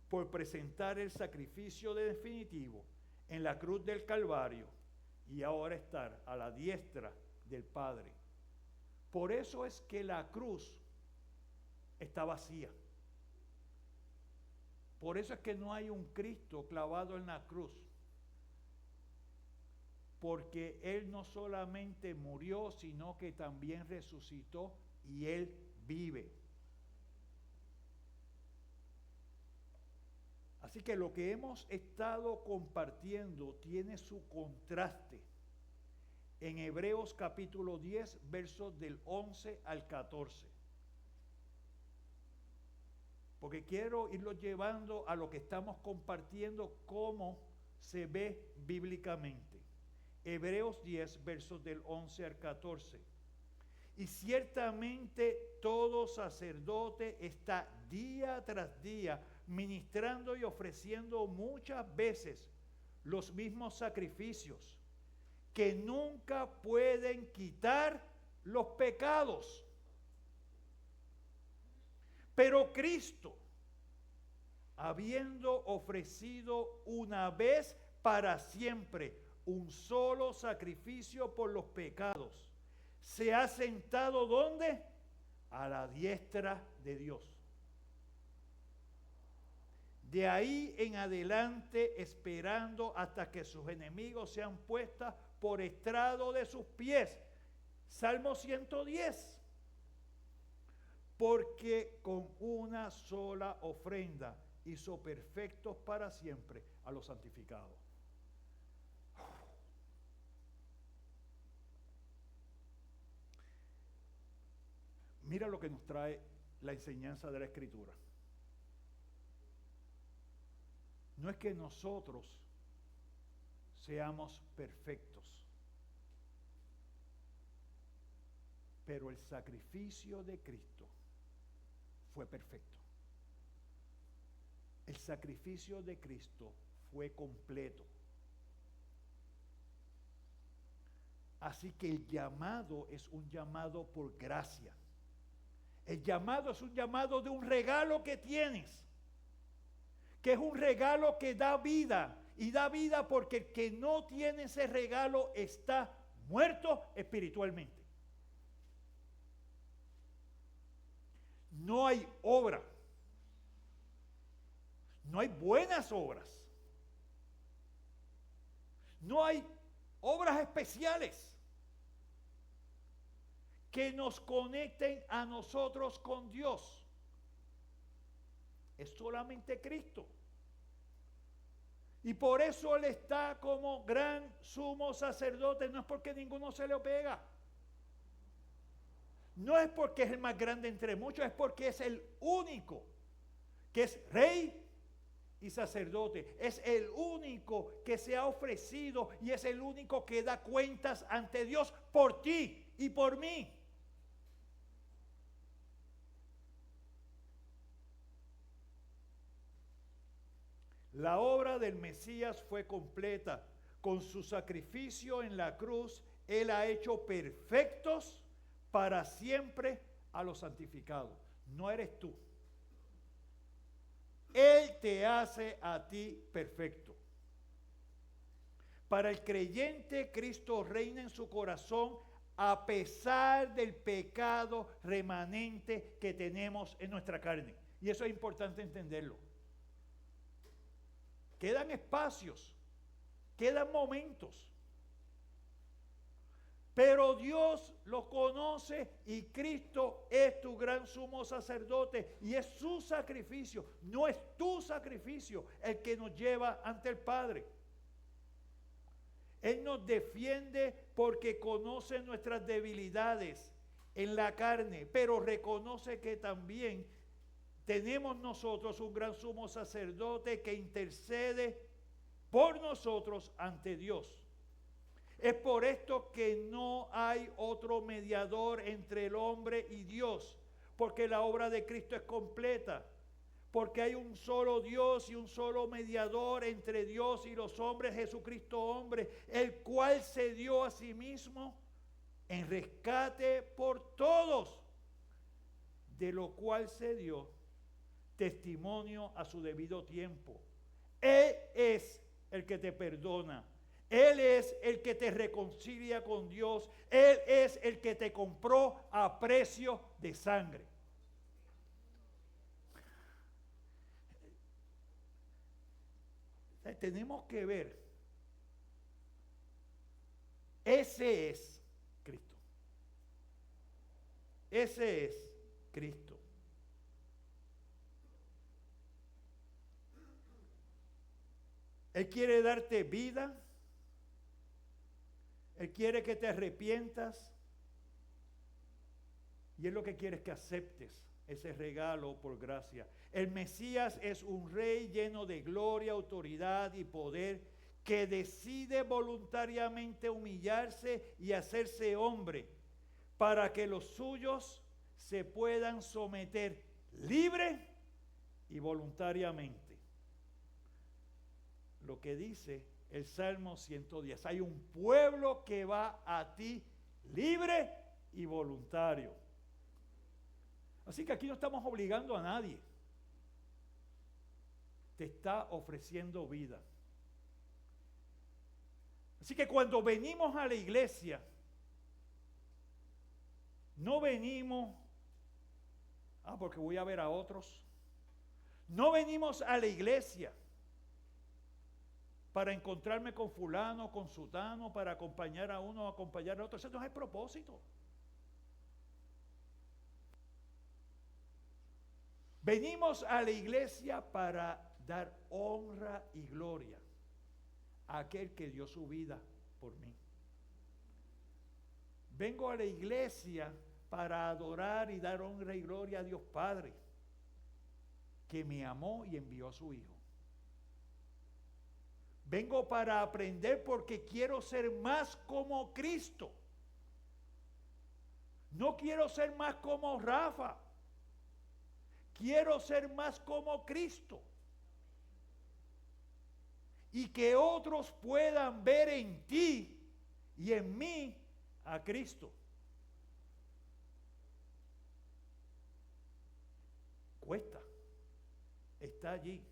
por presentar el sacrificio definitivo en la cruz del Calvario y ahora estar a la diestra del Padre. Por eso es que la cruz está vacía. Por eso es que no hay un Cristo clavado en la cruz. Porque Él no solamente murió, sino que también resucitó y Él vive. Así que lo que hemos estado compartiendo tiene su contraste en Hebreos capítulo 10, versos del 11 al 14. Porque quiero irlo llevando a lo que estamos compartiendo, cómo se ve bíblicamente. Hebreos 10, versos del 11 al 14. Y ciertamente todo sacerdote está día tras día ministrando y ofreciendo muchas veces los mismos sacrificios que nunca pueden quitar los pecados. Pero Cristo, habiendo ofrecido una vez para siempre un solo sacrificio por los pecados, se ha sentado ¿dónde? A la diestra de Dios. De ahí en adelante, esperando hasta que sus enemigos sean puestos por estrado de sus pies. Salmo 110. Porque con una sola ofrenda hizo perfectos para siempre a los santificados. Mira lo que nos trae la enseñanza de la Escritura. No es que nosotros seamos perfectos, pero el sacrificio de Cristo fue perfecto. El sacrificio de Cristo fue completo. Así que el llamado es un llamado por gracia. El llamado es un llamado de un regalo que tienes, que es un regalo que da vida, y da vida porque el que no tiene ese regalo está muerto espiritualmente. No hay obra, no hay buenas obras, no hay obras especiales que nos conecten a nosotros con Dios. Es solamente Cristo. Y por eso Él está como gran sumo sacerdote. No es porque ninguno se le pega. No es porque es el más grande entre muchos, es porque es el único que es rey y sacerdote. Es el único que se ha ofrecido y es el único que da cuentas ante Dios por ti y por mí. La obra del Mesías fue completa. Con su sacrificio en la cruz, Él ha hecho perfectos para siempre a los santificados. No eres tú. Él te hace a ti perfecto. Para el creyente, Cristo reina en su corazón a pesar del pecado remanente que tenemos en nuestra carne. Y eso es importante entenderlo. Quedan espacios, quedan momentos. Pero Dios lo conoce y Cristo es tu gran sumo sacerdote y es su sacrificio, no es tu sacrificio el que nos lleva ante el Padre. Él nos defiende porque conoce nuestras debilidades en la carne, pero reconoce que también tenemos nosotros un gran sumo sacerdote que intercede por nosotros ante Dios. Es por esto que no hay otro mediador entre el hombre y Dios, porque la obra de Cristo es completa, porque hay un solo Dios y un solo mediador entre Dios y los hombres, Jesucristo hombre, el cual se dio a sí mismo en rescate por todos, de lo cual se dio testimonio a su debido tiempo. Él es el que te perdona. Él es el que te reconcilia con Dios. Él es el que te compró a precio de sangre. Tenemos que ver. Ese es Cristo. Ese es Cristo. Él quiere darte vida. Él quiere que te arrepientas y Él lo que quiere es que aceptes ese regalo por gracia. El Mesías es un rey lleno de gloria, autoridad y poder que decide voluntariamente humillarse y hacerse hombre para que los suyos se puedan someter libre y voluntariamente. Lo que dice el Salmo 110. Hay un pueblo que va a ti libre y voluntario. Así que aquí no estamos obligando a nadie. Te está ofreciendo vida. Así que cuando venimos a la iglesia, no venimos, porque voy a ver a otros. No venimos a la iglesia para encontrarme con fulano, con sutano, para acompañar a uno o acompañar a otro. Ese no es el propósito. Venimos a la iglesia para dar honra y gloria a aquel que dio su vida por mí. Vengo a la iglesia para adorar y dar honra y gloria a Dios Padre, que me amó y envió a su Hijo. Vengo para aprender porque quiero ser más como Cristo. No quiero ser más como Rafa. Quiero ser más como Cristo. Y que otros puedan ver en ti y en mí a Cristo. Cuesta. Está allí.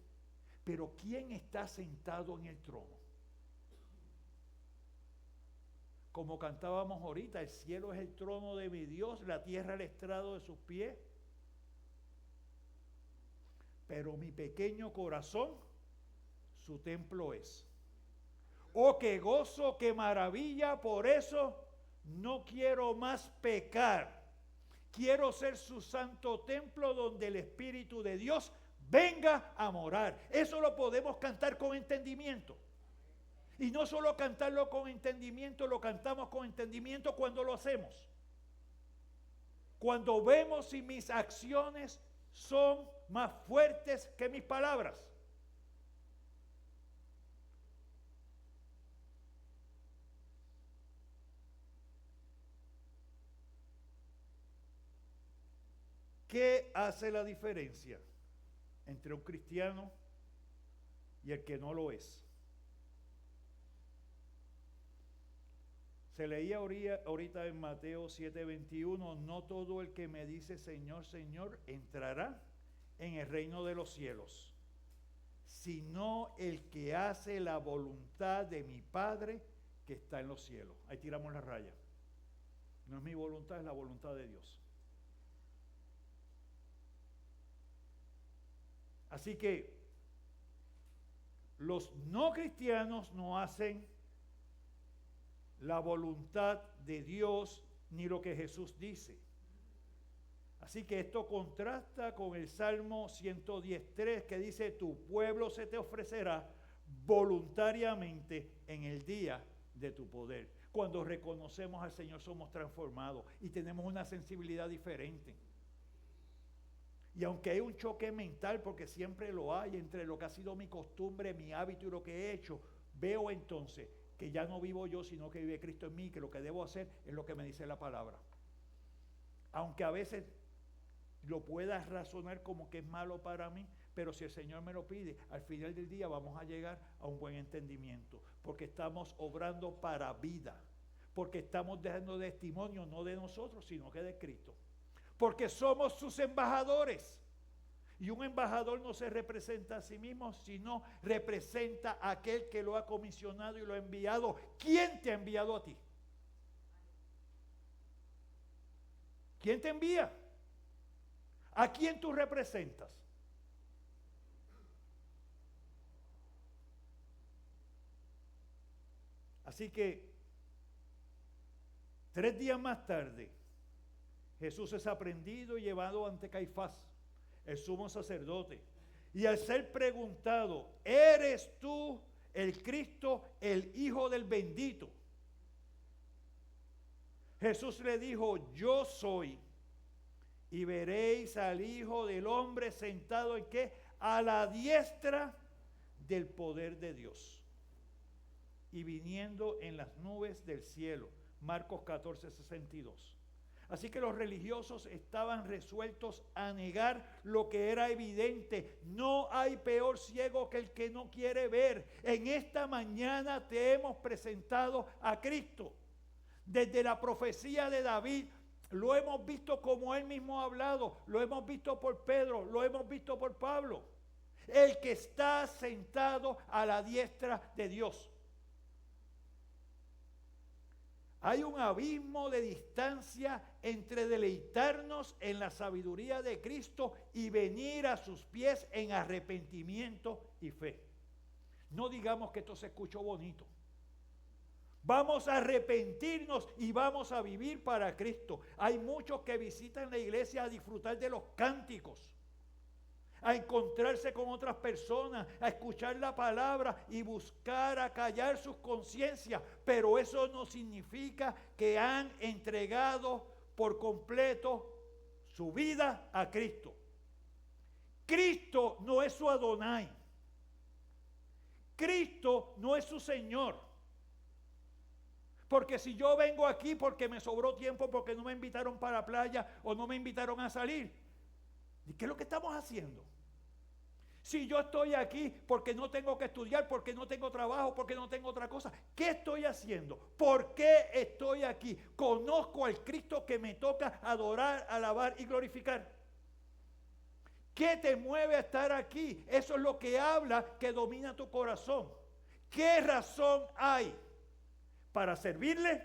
Pero ¿quién está sentado en el trono? Como cantábamos ahorita, el cielo es el trono de mi Dios, la tierra el estrado de sus pies. Pero mi pequeño corazón, su templo es. Oh, qué gozo, qué maravilla, por eso no quiero más pecar. Quiero ser su santo templo donde el Espíritu de Dios venga a morar. Eso lo podemos cantar con entendimiento. Y no solo cantarlo con entendimiento, lo cantamos con entendimiento cuando lo hacemos. Cuando vemos si mis acciones son más fuertes que mis palabras. ¿Qué hace la diferencia entre un cristiano y el que no lo es? Se leía ahorita en Mateo 7:21, no todo el que me dice Señor, Señor entrará en el reino de los cielos, sino el que hace la voluntad de mi Padre que está en los cielos. Ahí tiramos la raya. No es mi voluntad, es la voluntad de Dios. Así que los no cristianos no hacen la voluntad de Dios ni lo que Jesús dice. Así que esto contrasta con el Salmo 110:3 que dice: tu pueblo se te ofrecerá voluntariamente en el día de tu poder. Cuando reconocemos al Señor somos transformados y tenemos una sensibilidad diferente. Y aunque hay un choque mental, porque siempre lo hay, entre lo que ha sido mi costumbre, mi hábito y lo que he hecho, veo entonces que ya no vivo yo, sino que vive Cristo en mí, que lo que debo hacer es lo que me dice la palabra. Aunque a veces lo pueda razonar como que es malo para mí, pero si el Señor me lo pide, al final del día vamos a llegar a un buen entendimiento, porque estamos obrando para vida, porque estamos dejando testimonio no de nosotros, sino que de Cristo. Porque somos sus embajadores. Y un embajador no se representa a sí mismo, sino representa a aquel que lo ha comisionado y lo ha enviado. ¿Quién te ha enviado a ti? ¿Quién te envía? ¿A quién tú representas? Así que 3 días más tarde, Jesús es aprendido y llevado ante Caifás, el sumo sacerdote. Y al ser preguntado, ¿eres tú el Cristo, el Hijo del bendito? Jesús le dijo, yo soy. Y veréis al Hijo del Hombre sentado ¿en qué? A la diestra del poder de Dios. Y viniendo en las nubes del cielo. Marcos 14:62. Así que los religiosos estaban resueltos a negar lo que era evidente. No hay peor ciego que el que no quiere ver. En esta mañana te hemos presentado a Cristo. Desde la profecía de David, lo hemos visto como él mismo ha hablado, lo hemos visto por Pedro, lo hemos visto por Pablo. El que está sentado a la diestra de Dios. Hay un abismo de distancia entre deleitarnos en la sabiduría de Cristo y venir a sus pies en arrepentimiento y fe. No digamos que esto se escuchó bonito. Vamos a arrepentirnos y vamos a vivir para Cristo. Hay muchos que visitan la iglesia a disfrutar de los cánticos, a encontrarse con otras personas, a escuchar la palabra y buscar acallar sus conciencias, pero eso no significa que han entregado por completo su vida a Cristo. Cristo no es su Adonai. Cristo no es su Señor. Porque si yo vengo aquí porque me sobró tiempo, porque no me invitaron para la playa o no me invitaron a salir, ¿y qué es lo que estamos haciendo? Si yo estoy aquí porque no tengo que estudiar, porque no tengo trabajo, porque no tengo otra cosa, ¿qué estoy haciendo? ¿Por qué estoy aquí? Conozco al Cristo que me toca adorar, alabar y glorificar. ¿Qué te mueve a estar aquí? Eso es lo que habla, que domina tu corazón. ¿Qué razón hay para servirle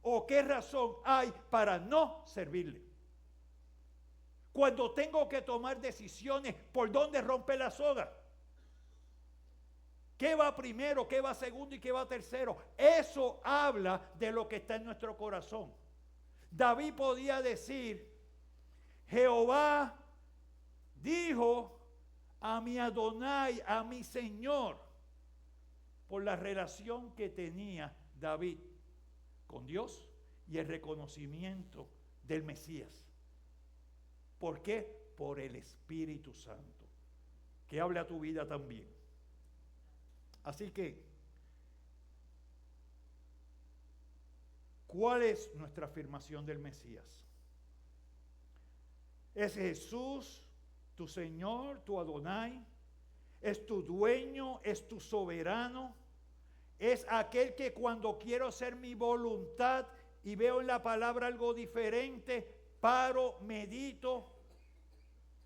o qué razón hay para no servirle? Cuando tengo que tomar decisiones, ¿por dónde rompe la soga? ¿Qué va primero, qué va segundo y qué va tercero? Eso habla de lo que está en nuestro corazón. David podía decir, Jehová dijo a mi Adonai, a mi Señor, por la relación que tenía David con Dios y el reconocimiento del Mesías. ¿Por qué? por el Espíritu Santo, que hable a tu vida también. Así que, ¿cuál es nuestra afirmación del Mesías? ¿Es Jesús tu Señor, tu Adonai? ¿Es tu dueño? ¿Es tu soberano? ¿Es aquel que cuando quiero hacer mi voluntad y veo en la palabra algo diferente, paro, medito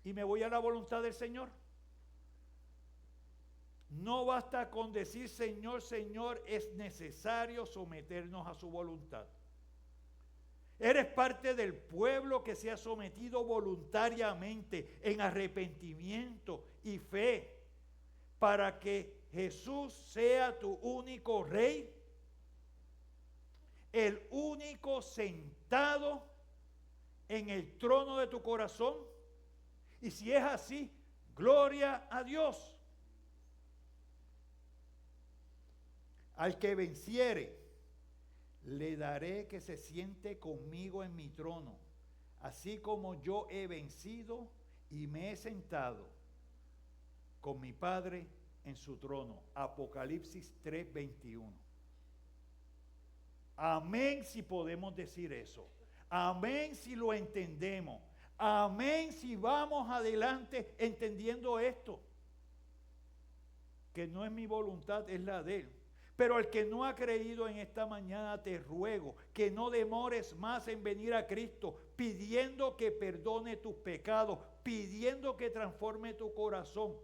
y me voy a la voluntad del Señor? No basta con decir Señor, Señor, es necesario someternos a su voluntad. Eres parte del pueblo que se ha sometido voluntariamente en arrepentimiento y fe para que Jesús sea tu único rey, el único sentado en el trono de tu corazón. Y si es así, gloria a Dios. Al que venciere, le daré que se siente conmigo en mi trono, así como yo he vencido y me he sentado con mi Padre en su trono. Apocalipsis 3:21. Amén si podemos decir eso. Amén si lo entendemos. Amén si vamos adelante entendiendo esto. Que no es mi voluntad, es la de Él. Pero al que no ha creído en esta mañana, te ruego que no demores más en venir a Cristo, pidiendo que perdone tus pecados, pidiendo que transforme tu corazón,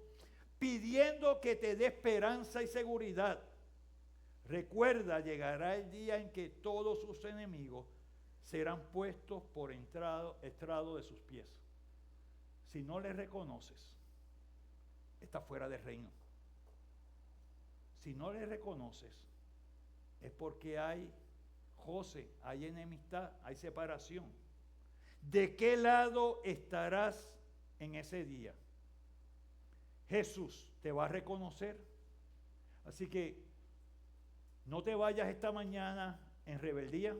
pidiendo que te dé esperanza y seguridad. Recuerda, llegará el día en que todos sus enemigos serán puestos por estrado de sus pies. Si no le reconoces, está fuera del reino. Si no le reconoces, es porque hay José, hay enemistad, hay separación. ¿De qué lado estarás en ese día? Jesús te va a reconocer. Así que no te vayas esta mañana en rebeldía.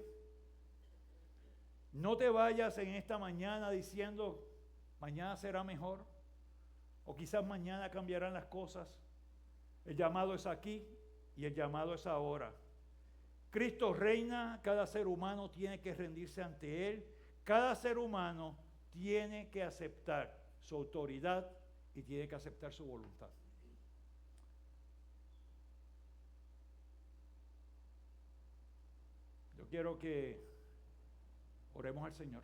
No te vayas en esta mañana diciendo, mañana será mejor. O quizás mañana cambiarán las cosas. El llamado es aquí y el llamado es ahora. Cristo reina, cada ser humano tiene que rendirse ante Él. Cada ser humano tiene que aceptar su autoridad y tiene que aceptar su voluntad. Yo quiero que oremos al Señor.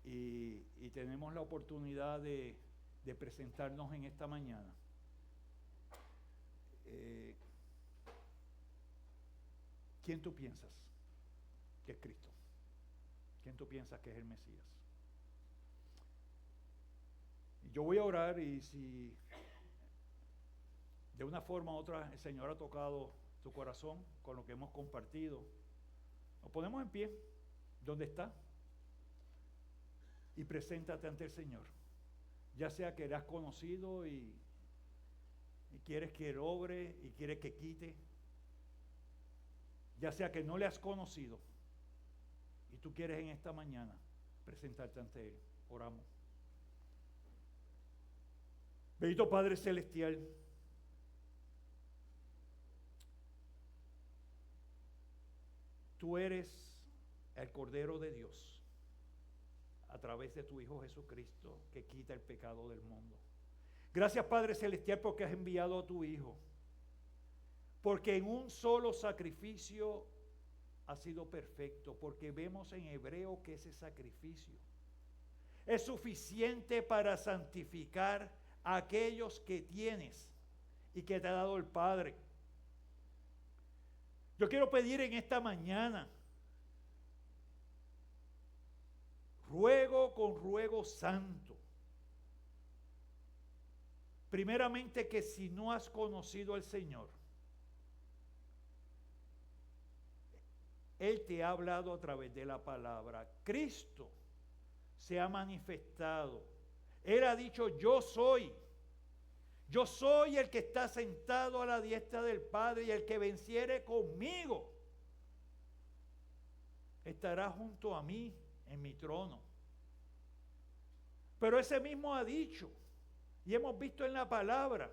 Y tenemos la oportunidad de presentarnos en esta mañana. ¿Quién tú piensas que es Cristo? ¿Quién tú piensas que es el Mesías? Yo voy a orar y si de una forma u otra el Señor ha tocado tu corazón con lo que hemos compartido, nos ponemos en pie donde está y preséntate ante el Señor. Ya sea que le has conocido y quieres que Él obre y quieres que quite, ya sea que no le has conocido y tú quieres en esta mañana presentarte ante Él. Oramos. Bendito Padre Celestial, tú eres el Cordero de Dios a través de tu Hijo Jesucristo que quita el pecado del mundo. Gracias, Padre Celestial, porque has enviado a tu Hijo. Porque en un solo sacrificio ha sido perfecto. Porque vemos en Hebreo que ese sacrificio es suficiente para santificar a aquellos que tienes y que te ha dado el Padre. Yo quiero pedir en esta mañana, ruego con ruego santo, primeramente que si no has conocido al Señor, Él te ha hablado a través de la palabra. Cristo se ha manifestado. Él ha dicho, yo soy el que está sentado a la diestra del Padre, y el que venciere conmigo estará junto a mí en mi trono. Pero ese mismo ha dicho, y hemos visto en la palabra,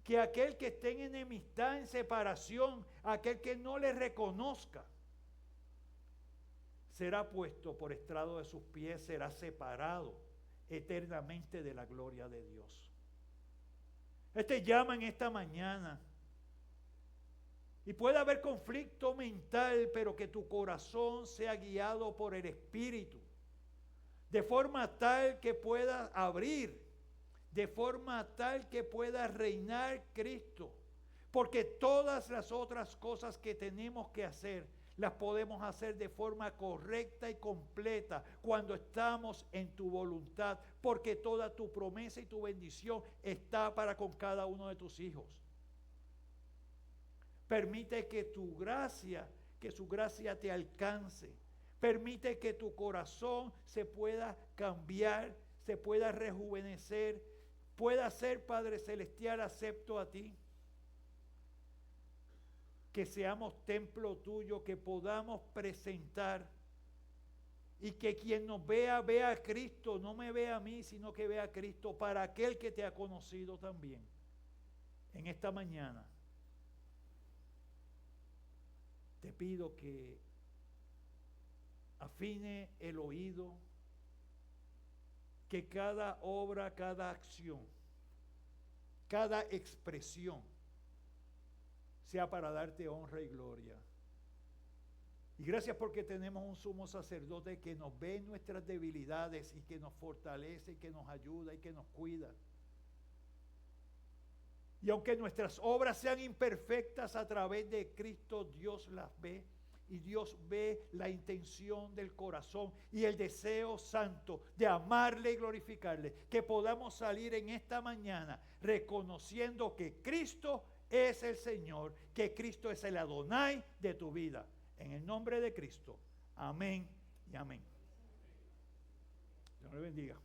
que aquel que esté en enemistad, en separación, aquel que no le reconozca, será puesto por estrado de sus pies, será separado eternamente de la gloria de Dios. Él te llama en esta mañana. Y puede haber conflicto mental, pero que tu corazón sea guiado por el Espíritu, de forma tal que pueda abrir, de forma tal que pueda reinar Cristo. Porque todas las otras cosas que tenemos que hacer, las podemos hacer de forma correcta y completa cuando estamos en tu voluntad, porque toda tu promesa y tu bendición está para con cada uno de tus hijos. Permite que tu gracia, que su gracia te alcance. Permite que tu corazón se pueda cambiar, se pueda rejuvenecer, pueda ser, Padre Celestial, acepto a ti. Que seamos templo tuyo, que podamos presentar y que quien nos vea, vea a Cristo, no me vea a mí, sino que vea a Cristo para aquel que te ha conocido también. En esta mañana te pido que afine el oído, que cada obra, cada acción, cada expresión sea para darte honra y gloria. Y gracias porque tenemos un sumo sacerdote que nos ve en nuestras debilidades y que nos fortalece y que nos ayuda y que nos cuida. Y aunque nuestras obras sean imperfectas, a través de Cristo Dios las ve. Y Dios ve la intención del corazón y el deseo santo de amarle y glorificarle. Que podamos salir en esta mañana reconociendo que Cristo es el Señor, que Cristo es el Adonai de tu vida. En el nombre de Cristo. Amén y amén. Dios le bendiga.